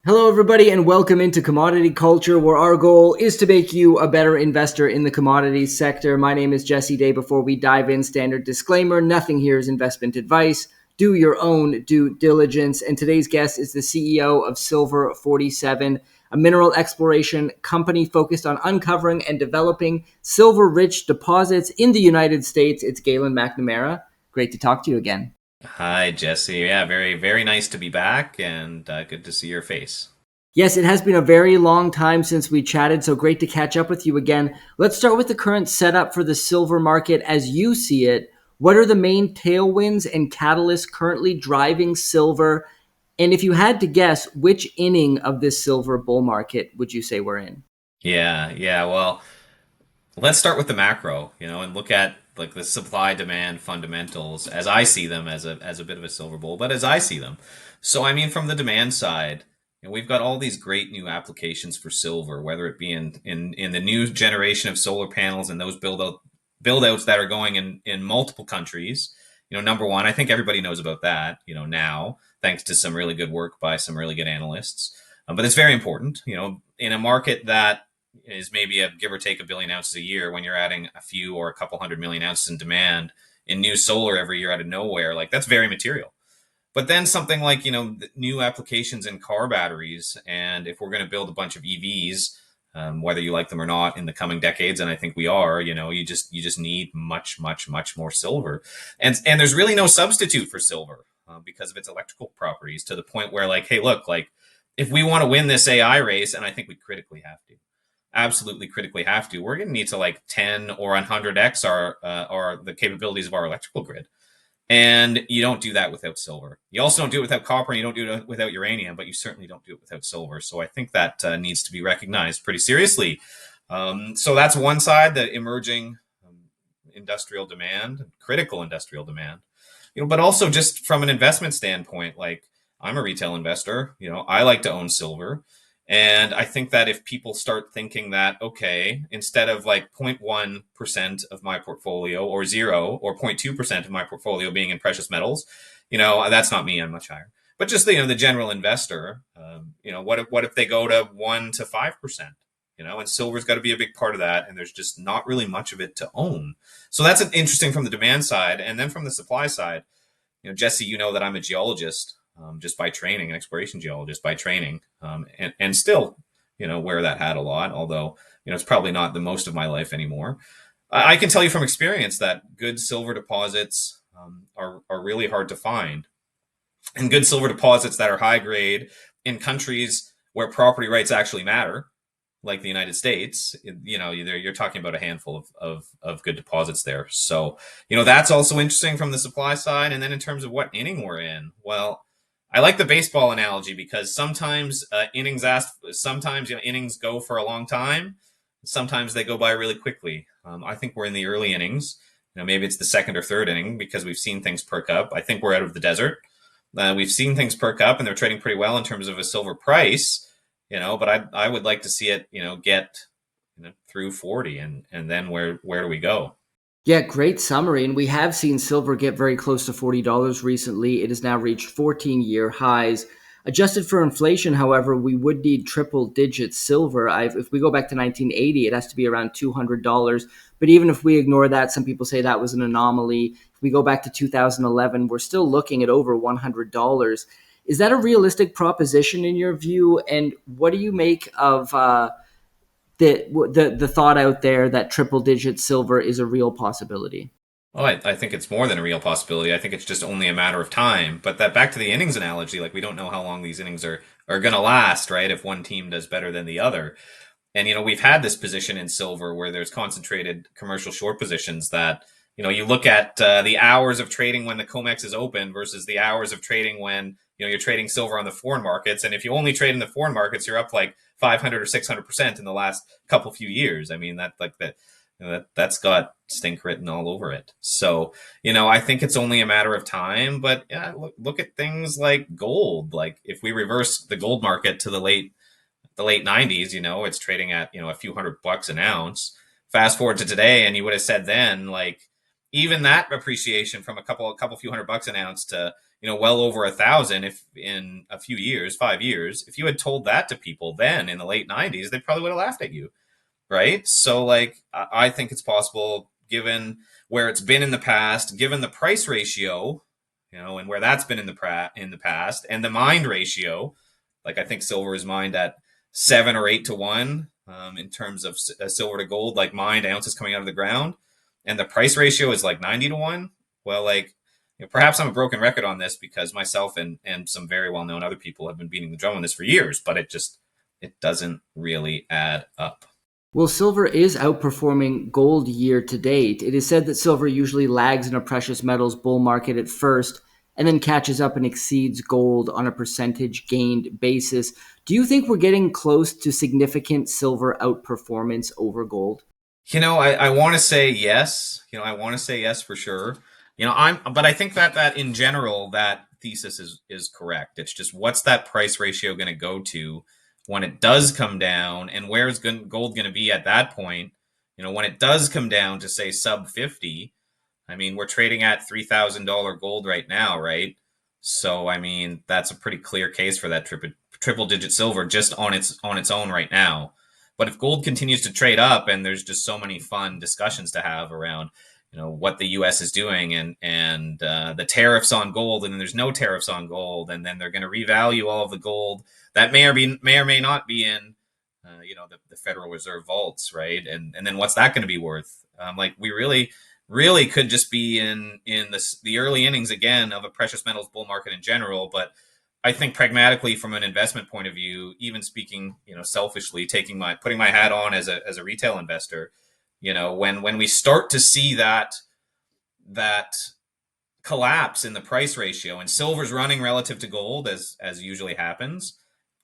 Hello, everybody, and welcome into Commodity Culture, where our goal is to make you a better investor in the commodities sector. My name is Jesse Day. Before we dive in, standard disclaimer, nothing here is investment advice. Do your own due diligence. And today's guest is the CEO of Silver 47, a mineral exploration company focused on uncovering and developing silver-rich deposits in the United States. It's Galen McNamara. Great to talk to you again. Hi, Jesse. Yeah, very, very nice to be back and good to see your face. Yes, it has been a very long time since we chatted, so great to catch up with you again. Let's start with the current setup for the silver market as you see it. What are the main tailwinds and catalysts currently driving silver? And if you had to guess, which inning of this silver bull market would you say we're in? Yeah. Well, let's start with the macro, and look at like the supply demand fundamentals as I see them as a bit of a silver bull, but as I see them. So I mean, from the demand side, we've got all these great new applications for silver, whether it be in the new generation of solar panels and those build outs that are going in multiple countries. Number one, I think everybody knows about that, now, thanks to some really good work by some really good analysts. But it's very important, in a market that is maybe a give or take a billion ounces a year. When you're adding a few or a couple 100 million ounces in demand in new solar every year out of nowhere, like that's very material. But then something like, new applications in car batteries. And if we're going to build a bunch of EVs, whether you like them or not in the coming decades, and I think we are, you just need much more silver. And there's really no substitute for silver because of its electrical properties, to the point where, like, hey, look, like, if we want to win this AI race, and I think we critically have to, absolutely critically have to, we're going to need to like 10 or 100x our the capabilities of our electrical grid. And you don't do that without silver. You also don't do it without copper, and you don't do it without uranium, but you certainly don't do it without silver. So I think that needs to be recognized pretty seriously. So that's one side, the emerging industrial demand, critical industrial demand. But also just from an investment standpoint, like, I'm a retail investor, I like to own silver. And I think that if people start thinking that, okay, instead of like 0.1% of my portfolio, or 0 or 0.2% of my portfolio being in precious metals, that's not me, I'm much higher. But just the general investor, what if they go to 1 to 5%? And silver's got to be a big part of that, and there's just not really much of it to own. So that's interesting from the demand side. And then from the supply side, Jesse, that I'm a geologist, just by training, an exploration geologist by training, and still, wear that hat a lot, although, it's probably not the most of my life anymore. I can tell you from experience that good silver deposits are really hard to find, and good silver deposits that are high grade in countries where property rights actually matter, like the United States, you're talking about a handful of good deposits there. So, that's also interesting from the supply side. And then in terms of what inning we're in, well, I like the baseball analogy, because sometimes innings go for a long time. Sometimes they go by really quickly. I think we're in the early innings. Maybe it's the second or third inning, because we've seen things perk up. I think we're out of the desert. We've seen things perk up, and they're trading pretty well in terms of a silver price. But I would like to see it, get through 40, and then where do we go? Yeah, great summary. And we have seen silver get very close to $40 recently. It has now reached 14-year highs. Adjusted for inflation, however, we would need triple digit silver. If we go back to 1980, it has to be around $200. But even if we ignore that, some people say that was an anomaly. If we go back to 2011, we're still looking at over $100. Is that a realistic proposition in your view? And what do you make of the thought out there that triple digit silver is a real possibility? Well, I think it's more than a real possibility. I think it's just only a matter of time. But that, back to the innings analogy, like, we don't know how long these innings are going to last, right? If one team does better than the other. And, we've had this position in silver where there's concentrated commercial short positions that, you look at the hours of trading when the COMEX is open versus the hours of trading when, you're trading silver on the foreign markets. And if you only trade in the foreign markets, you're up like 500 or 600% in the last couple few years. I mean, that's got stink written all over it. So, I think it's only a matter of time. But yeah, look at things like gold. Like, if we reverse the gold market to the late 90s, it's trading at, a few $100 an ounce. Fast forward to today, and you would have said then, like, even that appreciation from a couple few $100 an ounce to, well over 1,000 if in a few years, 5 years. If you had told that to people then in the late 90s, they probably would have laughed at you, right? So like I think it's possible given where it's been in the past, given the price ratio, and where that's been in the past, and the mined ratio. Like I think silver is mined at 7 or 8 to 1 in terms of silver to gold, like mined ounces coming out of the ground, and the price ratio is like 90 to 1. Well, like perhaps I'm a broken record on this because myself and some very well known other people have been beating the drum on this for years, but it doesn't really add up. Well, silver is outperforming gold year to date. It is said that silver usually lags in a precious metals bull market at first and then catches up and exceeds gold on a percentage gained basis. Do you think we're getting close to significant silver outperformance over gold? I want to say yes. I want to say yes for sure. But I think that in general, that thesis is correct. It's just what's that price ratio going to go to when it does come down, and where's gold going to be at that point? When it does come down to say sub 50, I mean, we're trading at $3,000 gold right now, right? So, I mean, that's a pretty clear case for that triple digit silver just on its own right now. But if gold continues to trade up, and there's just so many fun discussions to have around, what the U.S. is doing, and the tariffs on gold, and then there's no tariffs on gold, and then they're going to revalue all of the gold that may or may not be in, the Federal Reserve vaults, right? And then what's that going to be worth? Like we really could just be in the early innings again of a precious metals bull market in general. But I think pragmatically, from an investment point of view, even speaking, selfishly, putting my hat on as a retail investor, when we start to see that collapse in the price ratio and silver's running relative to gold as usually happens,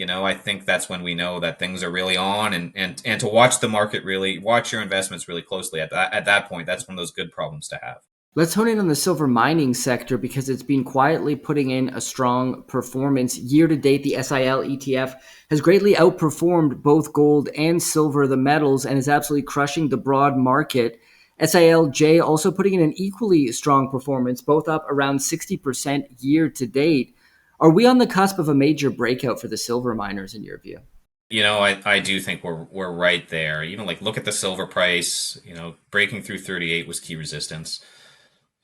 I think that's when we know that things are really on, and to watch the market, really watch your investments really closely at that point. That's one of those good problems to have. Let's hone in on the silver mining sector because it's been quietly putting in a strong performance. Year to date, the SIL ETF has greatly outperformed both gold and silver, the metals, and is absolutely crushing the broad market. SILJ also putting in an equally strong performance, both up around 60% year to date. Are we on the cusp of a major breakout for the silver miners in your view? I do think we're right there. Even like look at the silver price. Breaking through 38 was key resistance.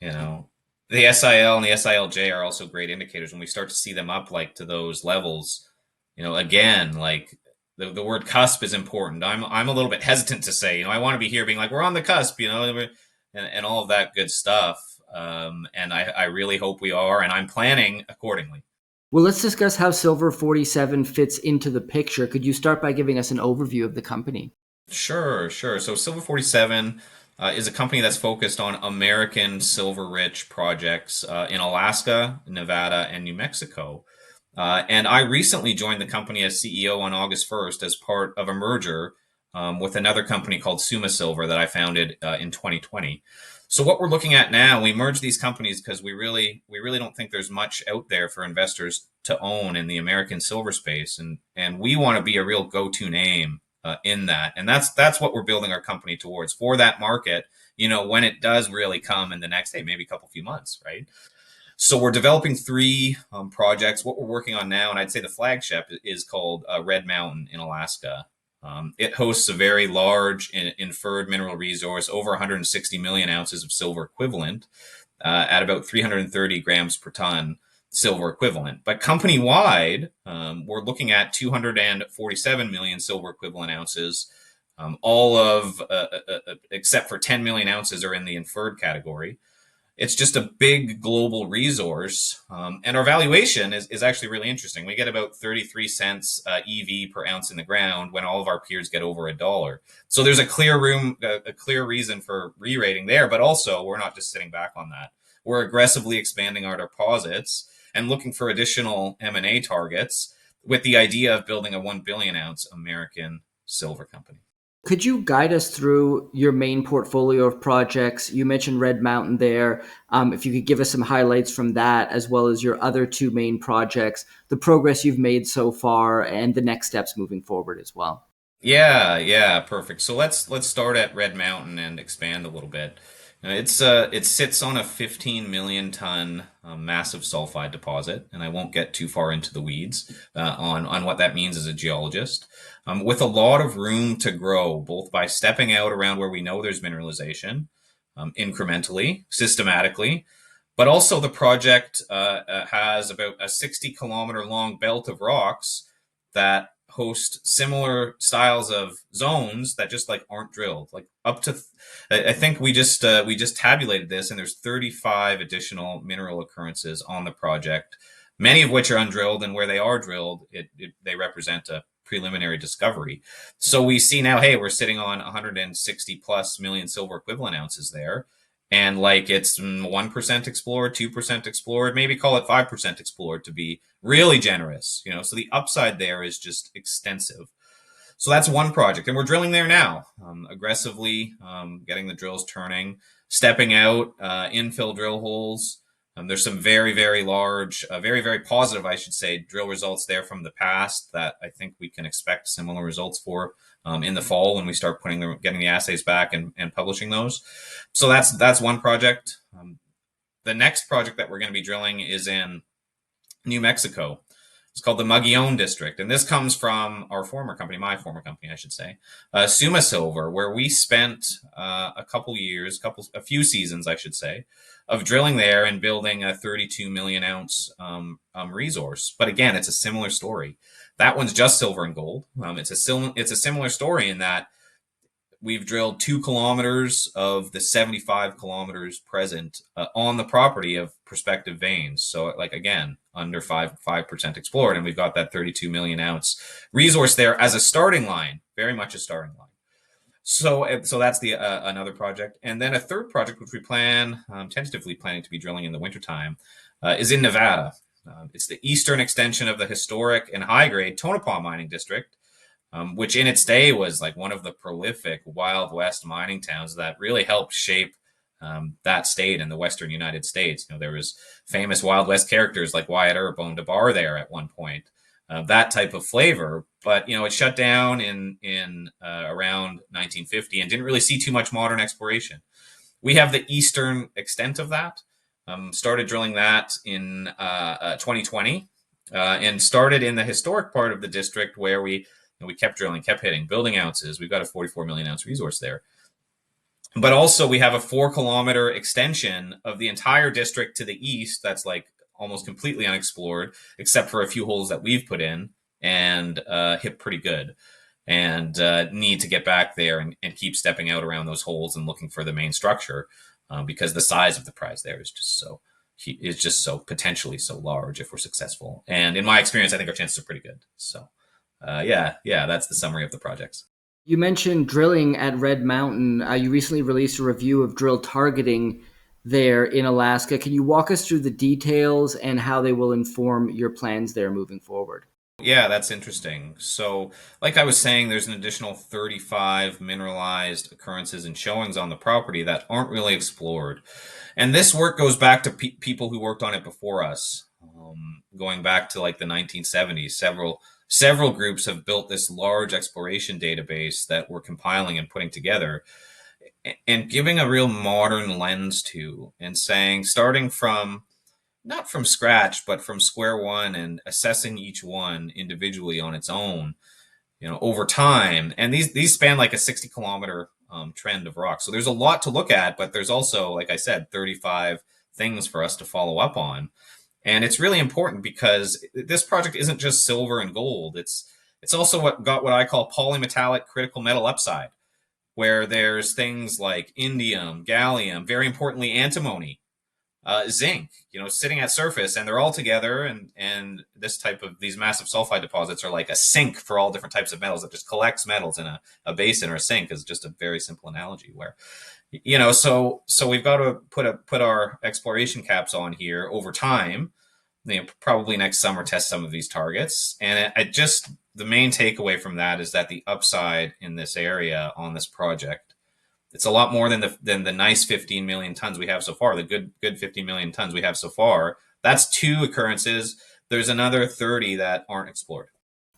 You know, the SIL and the SILJ are also great indicators. When we start to see them up like to those levels, again, like the word cusp is important. I'm a little bit hesitant to say, I want to be here being like we're on the cusp, and all of that good stuff. And I really hope we are, and I'm planning accordingly. Well, let's discuss how Silver 47 fits into the picture. Could you start by giving us an overview of the company? Sure, sure. So Silver 47 is a company that's focused on American silver-rich projects in Alaska, Nevada, and New Mexico. And I recently joined the company as CEO on August 1st as part of a merger with another company called Suma Silver that I founded in 2020. So what we're looking at now, we merged these companies because we really don't think there's much out there for investors to own in the American silver space, and we want to be a real go-to name in that, and that's what we're building our company towards for that market. When it does really come in the next, hey, maybe a couple few months, right? So we're developing three projects. What we're working on now, and I'd say the flagship is called Red Mountain in Alaska. It hosts a very large inferred mineral resource, over 160 million ounces of silver equivalent, at about 330 grams per ton silver equivalent. But company wide, we're looking at 247 million silver equivalent ounces. All of, except for 10 million ounces, are in the inferred category. It's just a big global resource. And our valuation is actually really interesting. We get about 33 cents EV per ounce in the ground when all of our peers get over $1. So there's a clear reason for re-rating there, but also we're not just sitting back on that. We're aggressively expanding our deposits and looking for additional M&A targets with the idea of building a 1 billion ounce American silver company. Could you guide us through your main portfolio of projects? You mentioned Red Mountain there. If you could give us some highlights from that, as well as your other two main projects, the progress you've made so far, and the next steps moving forward as well. Yeah, perfect. So let's start at Red Mountain and expand a little bit. It sits on a 15 million ton massive sulfide deposit, and I won't get too far into the weeds on what that means as a geologist. With a lot of room to grow, both by stepping out around where we know there's mineralization, incrementally, systematically, but also the project has about a 60-kilometer long belt of rocks that host similar styles of zones that just like aren't drilled, like up to I think we just tabulated this, and there's 35 additional mineral occurrences on the project, many of which are undrilled, and where they are drilled, they represent a preliminary discovery. So we see now, hey, we're sitting on 160 plus million silver equivalent ounces there, and like it's 1% explored, 2% explored, maybe call it 5% explored to be really generous. So the upside there is just extensive. So that's one project, and we're drilling there now, aggressively, getting the drills turning, stepping out, infill drill holes. There's some very, very large, very, very positive, I should say, drill results there from the past that I think we can expect similar results for in the fall when we start getting the assays back and publishing those. So that's one project. The next project that we're going to be drilling is in New Mexico. It's called the Mogollon District, and this comes from our former company, my former company, I should say, Suma Silver, where we spent a couple years, a few seasons, I should say, of drilling there and building a 32 million ounce resource. But again, it's a similar story. That one's just silver and gold. It's a similar story in that we've drilled 2 kilometers of the 75 kilometers present on the property of prospective veins. So, like again, under 5% explored, and we've got that 32 million ounce resource there as a starting line, very much a starting line. So that's the another project, and then a third project which we tentatively planning to be drilling in the wintertime, is in Nevada. It's the eastern extension of the historic and high grade Tonopah mining district, which in its day was like one of the prolific Wild West mining towns that really helped shape that state in the Western United States. There was famous Wild West characters like Wyatt Earp owned a bar there at one point, that type of flavor. But it shut down in around 1950 and didn't really see too much modern exploration. We have the eastern extent of that. Started drilling that in 2020, and started in the historic part of the district where we kept drilling, kept hitting, building ounces. We've got a 44 million ounce resource there. But also we have a 4 kilometer extension of the entire district to the east that's like almost completely unexplored, except for a few holes that we've put in and hit pretty good. And need to get back there and keep stepping out around those holes and looking for the main structure, because the size of the prize there is just so potentially so large if we're successful. And in my experience, I think our chances are pretty good. So yeah, that's the summary of the projects. You mentioned drilling at Red Mountain. You recently released a review of drill targeting there in Alaska. Can you walk us through the details and how they will inform your plans there moving forward? Yeah, that's interesting. So, like I was saying, there's an additional 35 mineralized occurrences and showings on the property that aren't really explored. And this work goes back to people who worked on it before us, going back to like the 1970s. Several groups have built this large exploration database that we're compiling and putting together and giving a real modern lens to, and saying, starting from not from scratch, but from square one, and assessing each one individually on its own, over time. And these span like a 60-kilometer trend of rock. So there's a lot to look at, but there's also, like I said, 35 things for us to follow up on. And it's really important because this project isn't just silver and gold. It's also what I call polymetallic critical metal upside, where there's things like indium, gallium, very importantly antimony, zinc, sitting at surface, and they're all together. And these massive sulfide deposits are like a sink for all different types of metals that just collects metals in a basin, or a sink is just a very simple analogy where, so we've got to put our exploration caps on here over time. Probably next summer test some of these targets. And the main takeaway from that is that the upside in this area on this project, it's a lot more than the nice 15 million tons we have so far, the good 15 million tons we have so far. That's 2 occurrences. There's another 30 that aren't explored.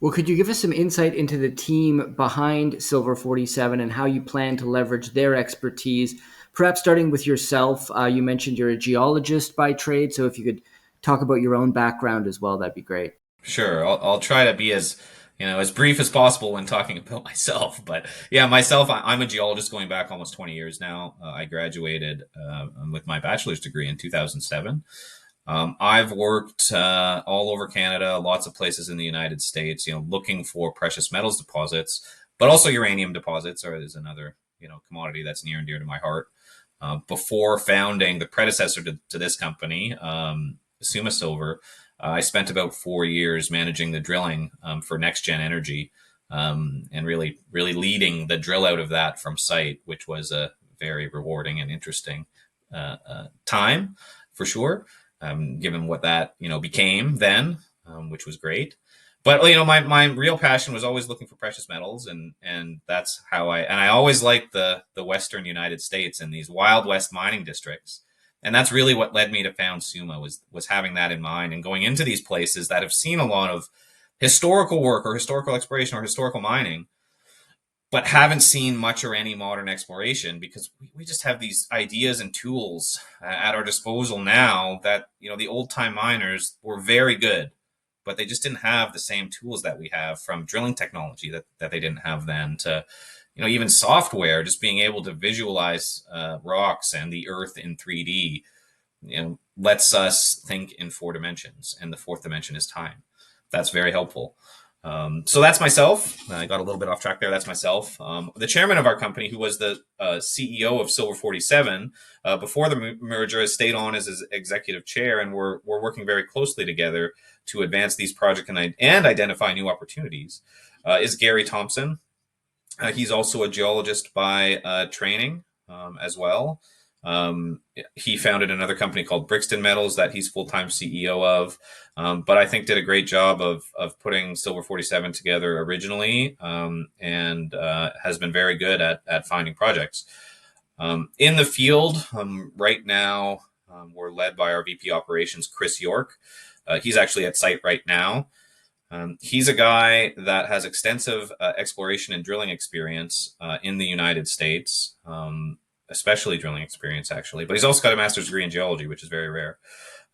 Well, could you give us some insight into the team behind Silver 47 and how you plan to leverage their expertise perhaps starting with yourself. You mentioned you're a geologist by trade, so if you could talk about your own background as well, that'd be great. Sure, I'll try to be as as brief as possible when talking about myself. But yeah, myself, I'm a geologist going back almost 20 years now. I graduated with my bachelor's degree in 2007. I've worked all over Canada, lots of places in the United States, looking for precious metals deposits, but also uranium deposits, or is another, commodity that's near and dear to my heart. Before founding the predecessor to this company, Suma Silver, I spent about 4 years managing the drilling for Next Gen Energy, and really leading the drill out of that from site, which was a very rewarding and interesting time for sure, given what that became then, which was great. But my real passion was always looking for precious metals, and that's how I always liked the Western United States and these Wild West mining districts, and that's really what led me to found Suma, was having that in mind and going into these places that have seen a lot of historical work or historical exploration or historical mining, but haven't seen much or any modern exploration, because we just have these ideas and tools at our disposal now that the old time miners were very good, but they just didn't have the same tools that we have, from drilling technology that they didn't have then, to even software, just being able to visualize rocks and the earth in 3D, lets us think in 4 dimensions, and the fourth dimension is time. That's very helpful. So that's myself. I got a little bit off track there. That's myself. The chairman of our company, who was the CEO of Silver 47 before the merger, has stayed on as his executive chair, and we're working very closely together to advance these projects and identify new opportunities. Is Gary Thompson. He's also a geologist by training as well. He founded another company called Brixton Metals that he's full-time CEO of, but I think did a great job of putting Silver 47 together originally, and has been very good at finding projects. In the field right now, we're led by our VP Operations, Chris York. He's actually at site right now. He's a guy that has extensive exploration and drilling experience in the United States, especially drilling experience, actually. But he's also got a master's degree in geology, which is very rare.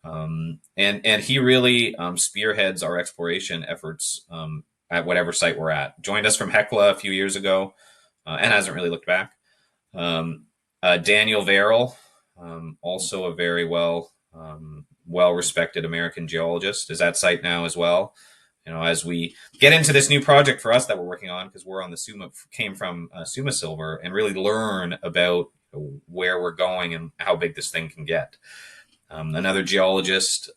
And he really spearheads our exploration efforts at whatever site we're at. Joined us from Hecla a few years ago, and hasn't really looked back. Daniel Verrill, also a very well respected American geologist, is at site now as well. As we get into this new project for us that we're working on, because we're on the came from Suma Silver, and really learn about where we're going and how big this thing can get. Another geologist,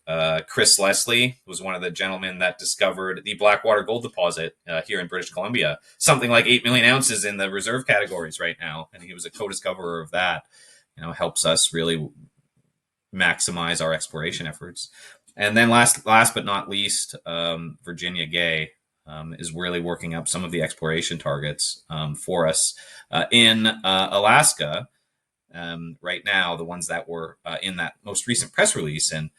Chris Leslie, was one of the gentlemen that discovered the Blackwater gold deposit here in British Columbia, something like 8 million ounces in the reserve categories right now. And he was a co-discoverer of that. Helps us really maximize our exploration efforts. And then last but not least, Virginia Gay is really working up some of the exploration targets for us in Alaska right now, the ones that were in that most recent press release. And,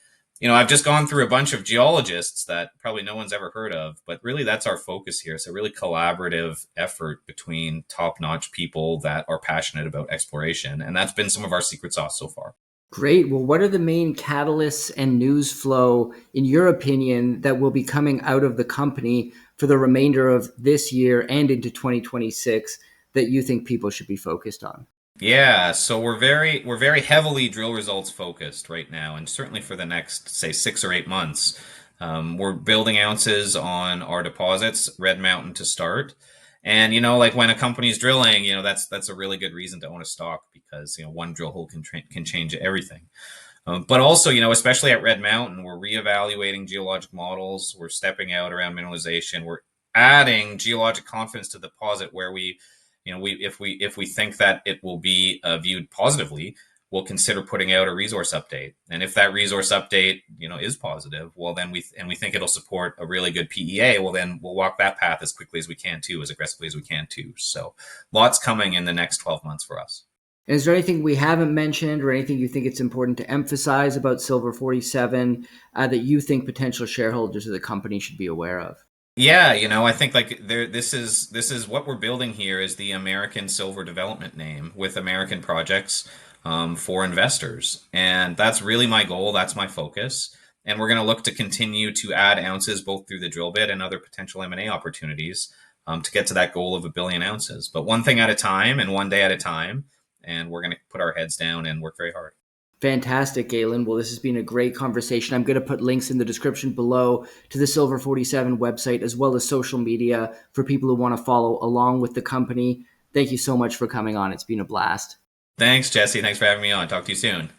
I've just gone through a bunch of geologists that probably no one's ever heard of, but really that's our focus here. It's a really collaborative effort between top-notch people that are passionate about exploration. And that's been some of our secret sauce so far. Great. Well, what are the main catalysts and news flow, in your opinion, that will be coming out of the company for the remainder of this year and into 2026 that you think people should be focused on? Yeah, so we're very heavily drill results focused right now, and certainly for the next, say, 6 or 8 months. We're building ounces on our deposits, Red Mountain to start. And like when a company's drilling, that's a really good reason to own a stock, because one drill hole can change everything. But also, especially at Red Mountain, we're reevaluating geologic models. We're stepping out around mineralization. We're adding geologic confidence to the deposit, where if we think that it will be viewed positively, we'll consider putting out a resource update. And if that resource update, is positive, well, then we think it'll support a really good PEA. Well, then we'll walk that path as quickly as we can too, as aggressively as we can too. So lots coming in the next 12 months for us. And is there anything we haven't mentioned, or anything you think it's important to emphasize about Silver 47 that you think potential shareholders of the company should be aware of? Yeah, I think this is what we're building here, is the American Silver Development name with American projects for investors. And that's really my goal. That's my focus. And we're going to look to continue to add ounces both through the drill bit and other potential M&A opportunities to get to that goal of 1 billion ounces. But one thing at a time and one day at a time. And we're going to put our heads down and work very hard. Fantastic, Galen. Well, this has been a great conversation. I'm going to put links in the description below to the Silver 47 website as well as social media for people who want to follow along with the company. Thank you so much for coming on. It's been a blast. Thanks, Jesse. Thanks for having me on. Talk to you soon.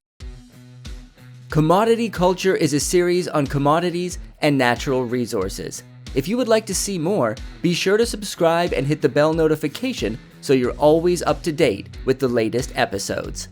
Commodity Culture is a series on commodities and natural resources. If you would like to see more, be sure to subscribe and hit the bell notification so you're always up to date with the latest episodes.